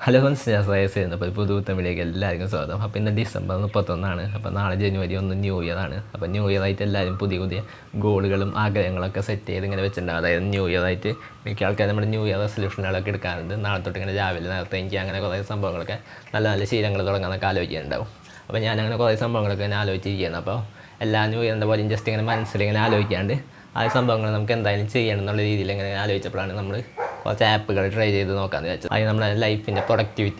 Hello friends അപ്പോൾ പുതുത്തമിഴിലേക്ക് എല്ലാവർക്കും സ്വാഗതം. അപ്പോൾ ഇന്ന് ഡിസംബർ 31 അപ്പോൾ നാളെ ജനുവരി 1 ന്യൂ ഇയർ ആണ്. അപ്പോൾ ന്യൂ ഇയർ ആയിട്ട് എല്ലാവരും പുതിയ ഗോളുകളും ആഗ്രഹങ്ങളൊക്കെ സെറ്റ് ചെയ്ത് ഇങ്ങനെ വെച്ചിട്ടുണ്ടാകും. അതായത് ന്യൂ ഇയർ ആയിട്ട് മിക്ക ആൾക്കാർ നമ്മുടെ ന്യൂ ഇയർ റെസൊല്യൂഷനുകളൊക്കെ എടുക്കാറുണ്ട്. നാളെ തൊട്ട് ഇങ്ങനെ രാവിലെ നേരത്തെ എനിക്ക് അങ്ങനെ കുറേ സംഭവങ്ങളൊക്കെ നല്ല നല്ല ശീലങ്ങൾ തുടങ്ങാനൊക്കെ ആലോചിക്കുന്നുണ്ടാവും. അപ്പോൾ ഞാനങ്ങനെ കുറേ സംഭവങ്ങളൊക്കെ ഇങ്ങനെ ആലോചിച്ചിരിക്കുകയാണ്. അപ്പോൾ എല്ലാ ന്യൂ ഇയറിൻ്റെ പോലെയും ജസ്റ്റ് ഇങ്ങനെ മനസ്സിലിങ്ങനെ ആലോചിക്കാണ്ട് ആ സംഭവങ്ങൾ നമുക്ക് എന്തായാലും ചെയ്യണം എന്നുള്ള രീതിയിൽ ഇങ്ങനെ ആലോചിച്ചപ്പോഴാണ് നമ്മൾ കുറച്ച് ആപ്പുകൾ ട്രൈ ചെയ്ത് നോക്കാമെന്ന് വെച്ചാൽ അത് നമ്മുടെ ലൈഫിൻ്റെ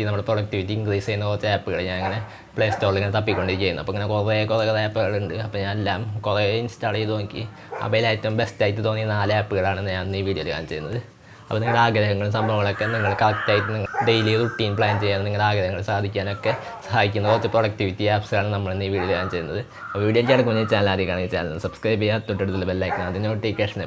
നമ്മുടെ പ്രൊഡക്ടിവിറ്റി ഇൻക്രീസ് ചെയ്യുന്ന കുറച്ച് ആപ്പുകൾ ഞാൻ ഇങ്ങനെ പ്ലേ സ്റ്റോറിൽ ഇങ്ങനെ തപ്പിക്കൊണ്ടിരിക്കുകയായിരുന്നു. അപ്പോൾ ഇങ്ങനെ കുറേ ആപ്പുകളുണ്ട്. അപ്പോൾ ഞാൻ എല്ലാം കുറേ ഇൻസ്റ്റാൾ ചെയ്ത് നോക്കി. അപ്പോൾ അതിൽ ഏറ്റവും ബെസ്റ്റായിട്ട് തോന്നിയ 4 ആപ്പുകളാണ് ഞാൻ ഈ വീഡിയോയിൽ കാണിച്ചു തരുന്നത്. അപ്പോൾ നിങ്ങളുടെ ആഗ്രഹങ്ങളും സംഭവങ്ങളൊക്കെ നിങ്ങൾ കറക്റ്റായിട്ട് നിങ്ങൾ ഡെയിലി റുട്ടീൻ പ്ലാൻ ചെയ്യാൻ നിങ്ങളുടെ ആഗ്രഹങ്ങൾ സാധിക്കാനൊക്കെ സഹായിക്കുന്ന കുറച്ച് പ്രൊഡക്ടിവിറ്റി ആപ്സാണ് നമ്മൾ ഇന്ന് ഈ വീഡിയോയിൽ കാണിച്ചു തരുന്നത്. അപ്പോൾ വീഡിയോ കിടക്കുന്ന ചാനൽ ആദ്യമാണെങ്കിൽ ചാനൽ സബ്സ്ക്രൈബ് ചെയ്യുക, തൊട്ടടുത്തുള്ള ബെല്ലൈക്കൺ അത് നോട്ടിഫിക്കേഷൻ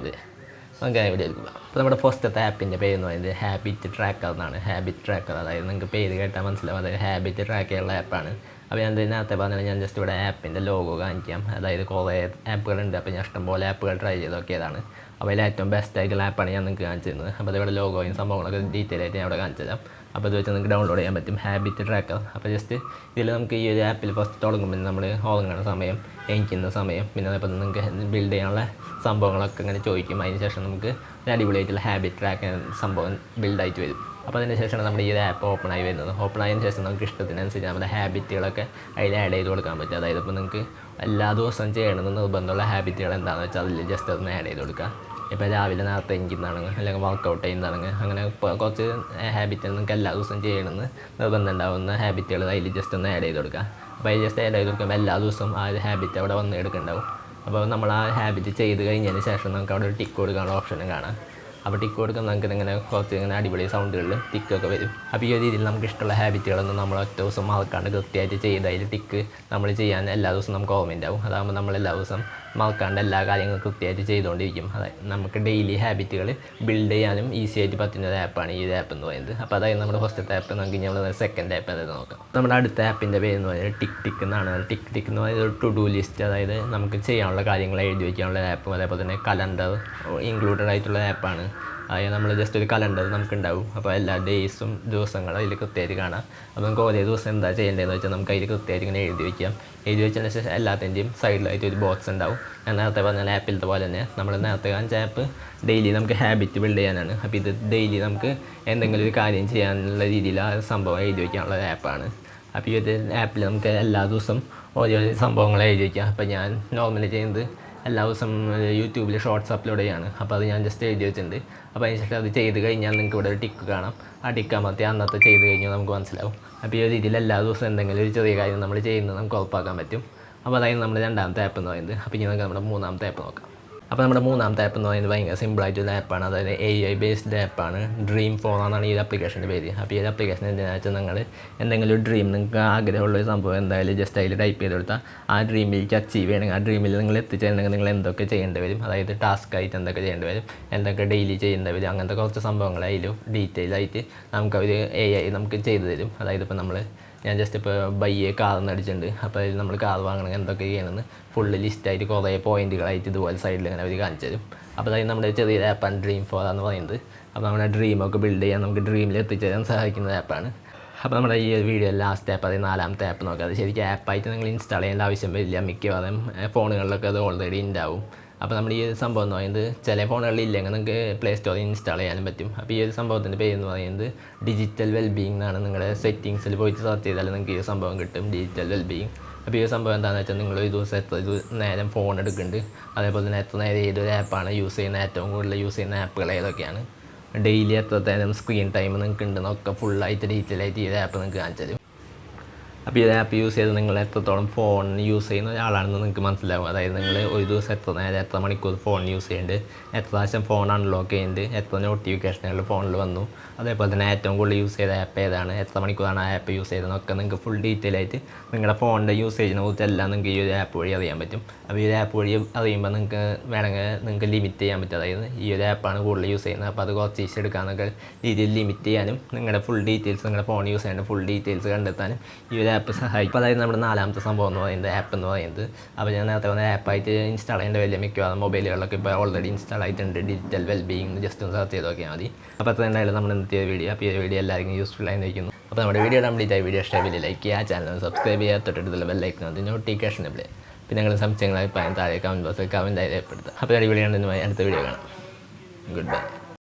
നമുക്ക് വീഡിയോയിൽ പോകാം. അപ്പോൾ നമ്മുടെ ഫസ്റ്റത്തെ ആപ്പിൻ്റെ പേര് എന്ന് പറയുന്നത് ഹാബിറ്റ് ട്രാക്കർ എന്നാണ്. ഹാബിറ്റ് ട്രാക്കർ, അതായത് നിങ്ങൾക്ക് പേര് കേട്ടാൽ മനസ്സിലാവും, അതായത് ഹാബിറ്റ് ട്രാക്ക് ചെയ്യാനുള്ള ആപ്പാണ്. അപ്പോൾ ഞാൻ നേരത്തെ പറഞ്ഞാൽ ഞാൻ ജസ്റ്റ് ഇവിടെ ആപ്പിൻ്റെ ലോഗോ കാണിക്കാം. അതായത് കുറേ ആപ്പുകളുണ്ട്. അപ്പോൾ ഞാൻ ഇഷ്ടംപോലെ ആപ്പുകൾ ട്രൈ ചെയ്ത് നോക്കിയതാണ്. അപ്പോൾ അതിൽ ഏറ്റവും ബെസ്റ്റ് ആയിട്ടുള്ള ആപ്പാണ് ഞാൻ നിങ്ങൾക്ക് കാണിച്ചു തരുന്നത്. അപ്പോൾ അതിവിടെ ലോഗോയും സംഭവങ്ങളൊക്കെ ഡീറ്റെയിൽ ആയിട്ട് ഞാൻ ഇവിടെ കാണിച്ചു തരാം. അപ്പോൾ ഇത് വെച്ച് നിങ്ങൾക്ക് ഡൗൺലോഡ് ചെയ്യാൻ പറ്റും ഹാബിറ്റ് ട്രാക്കർ. അപ്പോൾ ജസ്റ്റ് ഇതിൽ നമുക്ക് ഈ ഒരു ആപ്പിൽ ഫസ്റ്റ് തുടങ്ങുമ്പോൾ നമ്മൾ ഉറങ്ങുന്ന സമയം, എണീക്കുന്ന സമയം, പിന്നെ അതേപോലെ നിങ്ങൾക്ക് ബിൽഡ് ചെയ്യാനുള്ള സംഭവങ്ങളൊക്കെ ഇങ്ങനെ ചോദിക്കും. അതിന് ശേഷം നമുക്ക് ഒരു അടിപൊളിയായിട്ടുള്ള ഹാബിറ്റ് ട്രാക്ക് സംഭവം ബിൽഡായിട്ട് വരും. അപ്പോൾ അതിന് ശേഷമാണ് നമ്മുടെ ഈ ഒരു ആപ്പ് ഓപ്പൺ ആയി വരുന്നത്. ഓപ്പൺ ആയതിനു ശേഷം നമുക്ക് ഇഷ്ടത്തിനനുസരിച്ച് നമ്മുടെ ഹാബിറ്റുകളൊക്കെ അതിൽ ആഡ് ചെയ്ത് കൊടുക്കാൻ പറ്റും. അതായത് ഇപ്പോൾ നിങ്ങൾക്ക് എല്ലാ ദിവസവും ചെയ്യണമെന്ന് നിർബന്ധമുള്ള ഹാബിറ്റുകൾ എന്താണെന്ന് വെച്ചാൽ അതിൽ ജസ്റ്റ് ഒന്ന് ആഡ് ചെയ്ത് കൊടുക്കുക. ഇപ്പോൾ രാവിലെ നേരത്തെ എണീക്കുന്നതാണെങ്കിൽ അല്ലെങ്കിൽ വർക്കൗട്ട് ചെയ്യുന്നതാണെങ്കിൽ അങ്ങനെ കുറച്ച് ഹാബിറ്റ് നിങ്ങൾക്ക് എല്ലാ ദിവസവും ചെയ്യണമെന്ന് നിർബന്ധം ഉണ്ടാകുന്ന ഹാബിറ്റുകൾ അതിൽ ജസ്റ്റ് ഒന്ന് ആഡ് ചെയ്ത് കൊടുക്കുക. അപ്പോൾ അതിൽ ജസ്റ്റ് ആഡ് ചെയ്ത് കൊടുക്കുമ്പോൾ എല്ലാ ദിവസവും ആ ഒരു ഹാബിറ്റ് അവിടെ വന്ന് എടുക്കുന്നുണ്ടാവും. അപ്പോൾ നമ്മൾ ആ ഹാബിറ്റ് ചെയ്ത് കഴിഞ്ഞതിന് ശേഷം നമുക്ക് അവിടെ ഒരു ടിക്ക് കൊടുക്കാനുള്ള ഓപ്ഷനും കാണാം. അപ്പോൾ ടിക്ക് കൊടുക്കുമ്പോൾ നമുക്ക് ഇങ്ങനെ കുറച്ച് ഇങ്ങനെ അടിപൊളി സൗണ്ടുകളിൽ ടിക്കൊക്കെ വരും. അപ്പോൾ ഈ ഒരു രീതിയിൽ നമുക്ക് ഇഷ്ടമുള്ള ഹാബിറ്റുകളൊന്നും നമ്മൾ ഒറ്റ ദിവസം മറക്കാണ്ട് കൃത്യമായിട്ട് ചെയ്ത് അതിൽ ടിക്ക് നമ്മൾ ചെയ്യാൻ എല്ലാ ദിവസവും നമുക്ക് ഓർമ്മയുണ്ടാവും. അതാകുമ്പോൾ നമ്മൾ എല്ലാ ദിവസവും മറക്കാണ്ട് എല്ലാ കാര്യങ്ങളും കൃത്യമായിട്ട് ചെയ്തുകൊണ്ടിരിക്കും. അതായത് നമുക്ക് ഡെയിലി ഹാബിറ്റുകൾ ബിൽഡ് ചെയ്യാനും ഈസി ആയിട്ട് പറ്റുന്ന ഒരു ആപ്പാണ് ഈ ആപ്പ് എന്ന് പറയുന്നത്. അപ്പോൾ അതായത് നമ്മുടെ ഫസ്റ്റത്തെ ആപ്പ്. നമുക്ക് നമ്മൾ സെക്കൻഡ് ആപ്പ് അതായത് നോക്കാം. നമ്മുടെ അടുത്ത ആപ്പിൻ്റെ പേര് എന്ന് പറയുന്നത് ടിക്ക് എന്നാണ്. ടിക്ക് എന്ന് പറയുന്നത് ഒരു ടു ഡു ലിസ്റ്റ്, അതായത് നമുക്ക് ചെയ്യാനുള്ള കാര്യങ്ങൾ എഴുതി വയ്ക്കാനുള്ള ആപ്പും അതേപോലെ തന്നെ കലണ്ടർ ഇൻക്ലൂഡഡ് ആയിട്ടുള്ള ആപ്പാണ്. അതായത് നമ്മൾ ജസ്റ്റ് ഒരു കലണ്ടർ നമുക്കുണ്ടാവും. അപ്പോൾ എല്ലാ ഡേയ്സും ദിവസങ്ങളും അതിൽ കൃത്യമായിട്ട് കാണാം. അപ്പോൾ നമുക്ക് ഓരോ ദിവസം എന്താ ചെയ്യേണ്ടതെന്ന് വെച്ചാൽ നമുക്ക് അതിൽ കൃത്യമായിട്ട് ഇങ്ങനെ എഴുതി വയ്ക്കാം. എഴുതി വെച്ചതിന് ശേഷം എല്ലാത്തിൻ്റെയും സൈഡിലായിട്ട് ഒരു ബോക്സ് ഉണ്ടാവും. ഞാൻ നേരത്തെ പറഞ്ഞ ആപ്പിലത്തെ പോലെ തന്നെ നമ്മൾ നേരത്തെ കാണിച്ച ആപ്പ് ഡെയിലി നമുക്ക് ഹാബിറ്റ് ബിൽഡ് ചെയ്യാനാണ്. അപ്പോൾ ഇത് ഡെയിലി നമുക്ക് എന്തെങ്കിലും ഒരു കാര്യം ചെയ്യാനുള്ള രീതിയിൽ ആ സംഭവം എഴുതി വയ്ക്കാനുള്ള ആപ്പാണ്. അപ്പോൾ ഈ ഒരു ആപ്പിൽ നമുക്ക് എല്ലാ ദിവസവും ഓരോ സംഭവങ്ങൾ എഴുതി വയ്ക്കാം. അപ്പോൾ ഞാൻ നോർമലി ചെയ്യുന്നത് എല്ലാ ദിവസം യൂട്യൂബിൽ ഷോർട്സ് അപ്ലോഡ് ചെയ്യാണ്. അപ്പോൾ അത് ഞാൻ ജസ്റ്റ് എഴുതി വെച്ചിട്ടുണ്ട്. അപ്പോൾ അതിനുശേഷം അത് ചെയ്ത് കഴിഞ്ഞാൽ നിങ്ങൾക്ക് ഇവിടെ ഒരു ടിക്ക് കാണാം. ആ ടിക്ക് അമർത്തി അന്നത്തെ ചെയ്ത് കഴിഞ്ഞാൽ നമുക്ക് മനസ്സിലാവും. അപ്പോൾ ഈ ഒരു രീതിയിൽ എല്ലാ ദിവസവും എന്തെങ്കിലും ഒരു ചെറിയ കാര്യം നമ്മൾ ചെയ്യുന്നത് നമുക്ക് ഉറപ്പാക്കാൻ പറ്റും. അപ്പോൾ അതായത് നമ്മുടെ രണ്ടാമത്തെ ആപ്പ് എന്ന് പറയുന്നത്. അപ്പോൾ ഇനി നമുക്ക് നമ്മുടെ മൂന്നാമത്തെ ആപ്പ് നോക്കാം. അപ്പോൾ നമ്മുടെ മൂന്നാമത്തെ ആപ്പ് എന്ന് പറയുന്നത് ഭയങ്കര സിമ്പിളായിട്ടൊരു ആപ്പാണ്. അതായത് AI ബേസ്ഡ് ആപ്പാണ്. ഡ്രീം ഫോൺ എന്നാണ് ഈ ആപ്ലിക്കേഷൻ്റെ പേര്. അപ്പോൾ ഈ ആപ്ലിക്കേഷൻ എന്താണെന്ന് വെച്ചാൽ നിങ്ങൾ എന്തെങ്കിലും ഒരു ഡ്രീം, നിങ്ങൾക്ക് ആഗ്രഹമുള്ളൊരു സംഭവം എന്തായാലും ജസ്റ്റ് അതിൽ ടൈപ്പ് ചെയ്ത് കൊടുത്താൽ ആ ഡ്രീമിലേക്ക് അച്ചീവ് ചെയ്യണമെങ്കിൽ, ആ ഡ്രീമിൽ നിങ്ങൾ എത്തിച്ചേരണമെങ്കിൽ നിങ്ങൾ എന്തൊക്കെ ചെയ്യേണ്ടി വരും, അതായത് ടാസ്ക് ആയിട്ട് എന്തൊക്കെ ചെയ്യേണ്ടി വരും, എന്തൊക്കെ ഡെയിലി ചെയ്യേണ്ടി വരും, അങ്ങനത്തെ കുറച്ച് സംഭവങ്ങൾ അതിലും ഡീറ്റെയിൽ ആയിട്ട് നമുക്കവർ AI നമുക്ക് ചെയ്തു തരും. അതായത് ഇപ്പോൾ ഞാൻ ജസ്റ്റ് ഇപ്പോൾ ബൈയെ കാർന്ന് അടിച്ചിട്ടുണ്ട്. അപ്പോൾ അതിൽ നമ്മൾ കാർ വാങ്ങണമെങ്കിൽ എന്തൊക്കെ ചെയ്യണമെന്ന് ഫുള്ള് ലിസ്റ്റായിട്ട് കുറേ പോയിൻറ്റുകളായിട്ട് ഇതുപോലെ സൈഡിൽ ഇങ്ങനെ അവർ കാണിച്ചു തരും. അപ്പോൾ അതായത് നമ്മുടെ ചെറിയൊരു ആപ്പാണ് ഡ്രീം ഫോർ എന്ന് പറയുന്നത്. അപ്പോൾ നമ്മുടെ ഡ്രീമൊക്കെ ബിൽഡ് ചെയ്യാൻ നമുക്ക് ഡ്രീമിൽ എത്തിച്ചേരാൻ സഹായിക്കുന്ന ആപ്പാണ്. അപ്പോൾ നമ്മുടെ ഈ വീഡിയോ ലാസ്റ്റ് ആപ്പ്, അതായത് നാലാമത്തെ ആപ്പ് നോക്കാം. അത് ശരിക്കും ആപ്പായിട്ട് നിങ്ങൾ ഇൻസ്റ്റാൾ ചെയ്യേണ്ട ആവശ്യം വരില്ല. മിക്കവാറും ഫോണുകളിലൊക്കെ അത് ഓൾറെഡി ഉണ്ടാവും. അപ്പോൾ നമ്മൾ ഈ സംഭവം എന്ന് പറയുന്നത് ചില ഫോണുകളിൽ ഇല്ലെങ്കിൽ നിങ്ങൾക്ക് പ്ലേ സ്റ്റോറിൽ ഇൻസ്റ്റാൾ ചെയ്യാനും പറ്റും. അപ്പോൾ ഈ ഒരു സംഭവത്തിൻ്റെ പേര് എന്ന് പറയുന്നത് ഡിജിറ്റൽ വെൽബീയിങ് എന്നാണ്. നിങ്ങളുടെ സെറ്റിങ്സിൽ പോയിട്ട് സെർച്ച് ചെയ്താൽ നിങ്ങൾക്ക് ഈ സംഭവം കിട്ടും, ഡിജിറ്റൽ വെൽബീയിങ്. അപ്പോൾ ഈ സംഭവം എന്താണെന്ന് വെച്ചാൽ നിങ്ങൾ ഒരു ദിവസം എത്ര നേരം ഫോൺ എടുക്കുന്നുണ്ട്, അതേപോലെ തന്നെ എത്ര നേരം ഏതൊരു ആപ്പാണ് യൂസ് ചെയ്യുന്ന, ഏറ്റവും കൂടുതൽ യൂസ് ചെയ്യുന്ന ആപ്പുകൾ ഏതൊക്കെയാണ്, ഡെയിലി എത്ര നേരം സ്ക്രീൻ ടൈം നിങ്ങൾക്ക് ഉണ്ടെന്നൊക്കെ ഫുള്ളായിട്ട് ഡീറ്റെയിൽ ആയിട്ട് ഈ ആപ്പ് നിങ്ങൾക്ക് കാണിച്ചു തരും. അപ്പോൾ ഈ ആപ്പ് യൂസ് ചെയ്ത് നിങ്ങൾ എത്രത്തോളം ഫോൺ യൂസ് ചെയ്യുന്ന ഒരാളാണെന്ന് നിങ്ങൾക്ക് മനസ്സിലാവും. അതായത് നിങ്ങൾ ഒരു ദിവസം എത്ര നേരം എത്ര മണിക്കൂർ ഫോൺ യൂസ് ചെയ്യുന്നുണ്ട്, എത്ര പ്രാവശ്യം ഫോൺ അൺലോക്ക് ചെയ്യുന്നുണ്ട്, എത്ര നോട്ടിഫിക്കേഷനുകൾ ഫോണിൽ വന്നു, അതേപോലെ തന്നെ ഏറ്റവും കൂടുതൽ യൂസ് ചെയ്ത ആപ്പ് ഏതാണ്, എത്ര മണിക്കൂറാണ് ആ ആപ്പ് യൂസ് ചെയ്തതെന്നൊക്കെ നിങ്ങൾക്ക് ഫുൾ ഡീറ്റെയിൽ ആയിട്ട് നിങ്ങളുടെ ഫോണിൻ്റെ യൂസേജിനെ കുറിച്ച് എല്ലാം നിങ്ങൾക്ക് ഈ ഒരു ആപ്പ് വഴി അറിയാൻ പറ്റും. അപ്പോൾ ഈ ഒരു ആപ്പ് വഴി അറിയുമ്പോൾ നിങ്ങൾക്ക് വേണമെങ്കിൽ നിങ്ങൾക്ക് ലിമിറ്റ് ചെയ്യാൻ പറ്റും. അതായത് ഈ ഒരു ആപ്പാണ് കൂടുതൽ യൂസ് ചെയ്യുന്നത്, അപ്പോൾ അത് കുറച്ച് ഈസി എടുക്കാമെന്നൊക്കെ രീതിയിൽ ലിമിറ്റ് ചെയ്യാനും നിങ്ങളുടെ ഫുൾ ഡീറ്റെയിൽസ്, നിങ്ങളുടെ ഫോൺ യൂസ് ചെയ്യേണ്ട ഫുൾ ഡീറ്റെയിൽസ് കണ്ടെത്താനും ഈ ഒരു ആപ്പ് സഹായിക്കും. അപ്പോൾ അതായത് നമ്മുടെ നാലാമത്തെ സംഭവം എന്ന് പറയുന്നത് ആപ്പ് എന്ന് പറയുന്നത്. അപ്പോൾ ഞാൻ നേരത്തെ വന്ന ആപ്പായിട്ട് ഇൻസ്റ്റാൾ ചെയ്യേണ്ട വലിയ മിക്കവാറും മൊബൈലുകളിലൊക്കെ ഇപ്പോൾ ഓൾറെഡി ഇൻസ്റ്റാൾ ആയിട്ടുണ്ട്. ഡിജിറ്റൽ വെൽബീയിങ് ജസ്റ്റ് ഒന്ന് സെർച്ച് ചെയ്ത് നോക്കിയാൽ മതി. അപ്പോൾ അത്ര തന്നെയായിരുന്നു നമ്മുടെ ഇന്നത്തെ വീഡിയോ. അപ്പോൾ ഈ വീഡിയോ എല്ലാവർക്കും യൂസ്ഫുൾ ആയി ഇരിക്കുന്നു. അപ്പോൾ അപ്പോൾ നമ്മുടെ വീഡിയോ കംപ്ലീറ്റ് ആയി വീഡിയോ ഇഷ്ടമായി ലൈക്ക് ചെയ്യുക, ചാനൽ സബ്സ്ക്രൈബ് ചെയ്യുക, തൊട്ടടുത്തുള്ള ബെല്ലൈക്കൺ അത് നോട്ടിഫിക്കേഷൻ ഇല്ലേ. പിന്നെ നിങ്ങൾ സംശയങ്ങളായി താഴെ കമൻറ്റ് ബോക്സിൽ കമൻറ്റായി രേഖപ്പെടുത്തുക. അപ്പോൾ അടിപൊളിയാണെന്നുമായി അടുത്ത വീഡിയോ കാണാം. Good bye.